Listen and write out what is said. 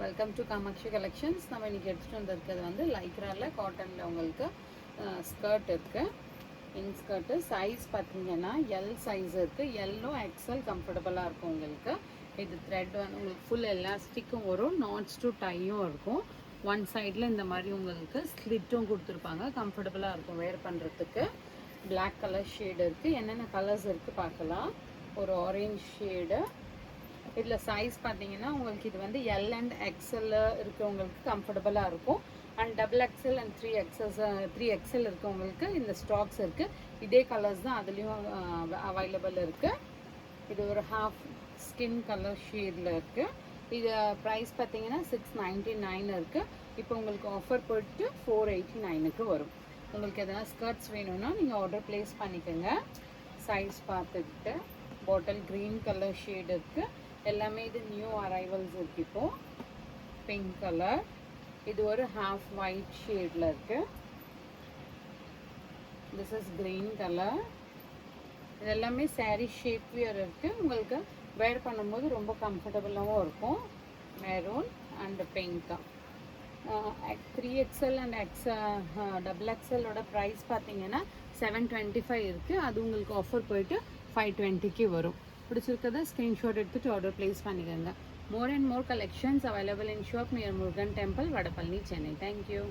Welcome to Kamakshi collections. நம்ம இன்றைக்கி எடுத்துகிட்டு வந்திருக்கிறது வந்து லைக்ராவில் காட்டனில் உங்களுக்கு ஸ்கர்ட் இருக்குது. இன் ஸ்கர்ட்டு சைஸ் பார்த்தீங்கன்னா எல் சைஸ் இருக்குது. எல்லோ எக்ஸல் கம்ஃபர்டபுளாக இருக்கும் உங்களுக்கு. இது த்ரெட் வந்து உங்களுக்கு ஃபுல் எலாஸ்டிக்கும் வரும், நாட்ஸ் டு டையும் இருக்கும். ஒன் சைடில் இந்த மாதிரி உங்களுக்கு ஸ்லிட்டும் கொடுத்துருப்பாங்க, கம்ஃபர்டபுளாக இருக்கும் வேர் பண்ணுறதுக்கு. பிளாக் கலர் ஷேடு இருக்குது. என்னென்ன கலர்ஸ் இருக்குது பார்க்கலாம். ஒரு ஆரஞ்ச் ஷேடு. இதில் சைஸ் பார்த்தீங்கன்னா உங்களுக்கு இது வந்து எல் அண்ட் எக்ஸல் இருக்கவங்களுக்கு கம்ஃபர்டபுளாக இருக்கும். And double XL and three XL இருக்கவங்களுக்கு இந்த ஸ்டாக்ஸ் இருக்குது. இதே கலர்ஸ் தான் அதுலேயும் அவைலபிள் இருக்குது. இது ஒரு ஹாஃப் ஸ்கின் கலர் ஷேடில் இருக்குது. இது ப்ரைஸ் பார்த்தீங்கன்னா 699 இருக்குது. இப்போ உங்களுக்கு ஆஃபர் போட்டு 489க்கு வரும். உங்களுக்கு எதனா ஸ்கர்ட்ஸ் வேணும்னா நீங்கள் ஆர்டர் ப்ளேஸ் பண்ணிக்கோங்க. சைஸ் பார்த்துக்கிட்டு பாட்டில் க்ரீன் கலர் ஷேடு இருக்குது. எல்லாமே இது நியூ அரைவல்ஸ் இருக்குது. இப்போது பிங்க் கலர், இது ஒரு ஹாஃப் ஒயிட் ஷேடில் இருக்குது. This is green colour. இது எல்லாமே சாரீ ஷேப் வியர் இருக்குது. உங்களுக்கு வேர் பண்ணும்போது ரொம்ப கம்ஃபர்டபுளாகவும் இருக்கும். Maroon and pink. 3XL and double எக்ஸலோட ப்ரைஸ் பார்த்தீங்கன்னா 725 இருக்குது. அது உங்களுக்கு ஆஃபர் போயிட்டு 520க்கு வரும். பிடிச்சிருக்கிறத ஸ்க்ரீன்ஷாட் எடுத்துகிட்டு ஆர்டர் ப்ளேஸ் பண்ணிக்கோங்க. More and more collections available in shop near Murugan temple, Vadapalani, Chennai. Thank you.